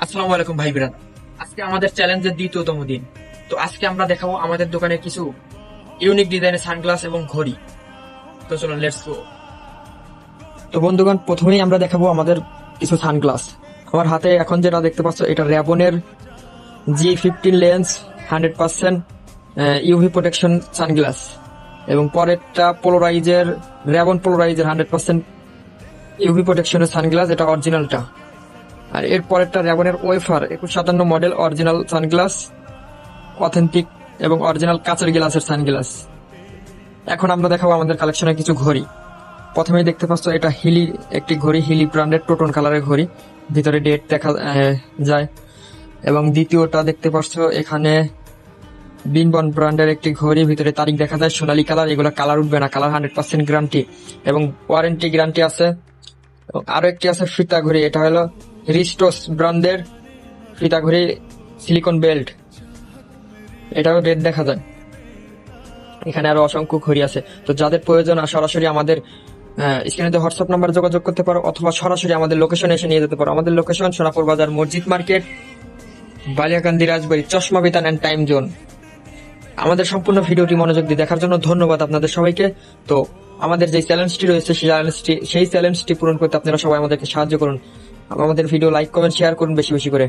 আসসালামু আলাইকুম ভাই বিরান। আজকে আমাদের চ্যালেঞ্জের দ্বিতীয়তম দিন। তো আজকে আমরা দেখাবো আমাদের দোকানে কিছু ইউনিক ডিজাইনের সানগ্লাস এবং ঘড়ি। তো চলুন লেটস গো। তো বন্ধুগণ, প্রথমেই আমরা দেখাবো আমাদের কিছু সানগ্লাস। আমার হাতে এখন যেটা দেখতে পাচ্ছ, এটা র্যাবনের G15 lens 100% UV protection sunglass, এবং পরেরটা পোলারাইজের র্যাবন পোলারাইজের 100% ইউভি প্রোটেকশনের সানগ্লাস, এটা অরিজিনালটা। আর এর পরেরটা র্যাবনের wayfarer 2157 model original sunglass, authentic এবং অরিজিনাল কাচের গ্লাসের সানগ্লাস। এখন আমরা দেখাবো আমাদের কালেকশনের কিছু ঘড়ি। প্রথমেই দেখতে পাচ্ছ, এটা হিলি একটি ঘড়ি, হিলি ব্র্যান্ডের টোটন কালারের ঘড়ি, ভিতরে ডেট দেখা যায়। এবং দ্বিতীয়টা দেখতে পাচ্ছ, এখানে বিনবন ব্র্যান্ডের একটি ঘড়ি, ভিতরে তারিখ দেখা যায়, সোনালী কালার। এগুলো কালার উঠবে না, কালার 100% গ্যারান্টি এবং ওয়ারেন্টি গ্যারান্টি আছে। এবং আরো একটি আছে ফিতা ঘড়ি, এটা হলো রিস্টোস ব্র্যান্ডের ফিতা ঘড়ি, সিলিকন বেল্ট, এটাও ডেট দেখা যায়। এখানে আরো অসংখ্য ঘড়ি আছে। তো যাদের প্রয়োজন সরাসরি আমাদের স্ক্রিনে হোয়াটসঅ্যাপ নাম্বার যোগাযোগ করতে পারো, অথবা সরাসরি আমাদের লোকেশনে এসে নিয়ে যেতে পারো। আমাদের লোকেশন সোনাপুর বাজার, মসজিদ মার্কেট, বালিয়াকান্দি, রাজবাড়ী, চশমা বিতান অ্যান্ড টাইম জোন। আমাদের সম্পূর্ণ ভিডিওটি মনোযোগ দিয়ে দেখার জন্য ধন্যবাদ আপনাদের সবাইকে। তো আমাদের যে চ্যালেঞ্জটি রয়েছে সেই চ্যালেঞ্জটি পূরণ করতে আপনারা সবাই আমাদেরকে সাহায্য করুন। আমাদের ভিডিও লাইক, কমেন্ট, শেয়ার করুন বেশি বেশি করে।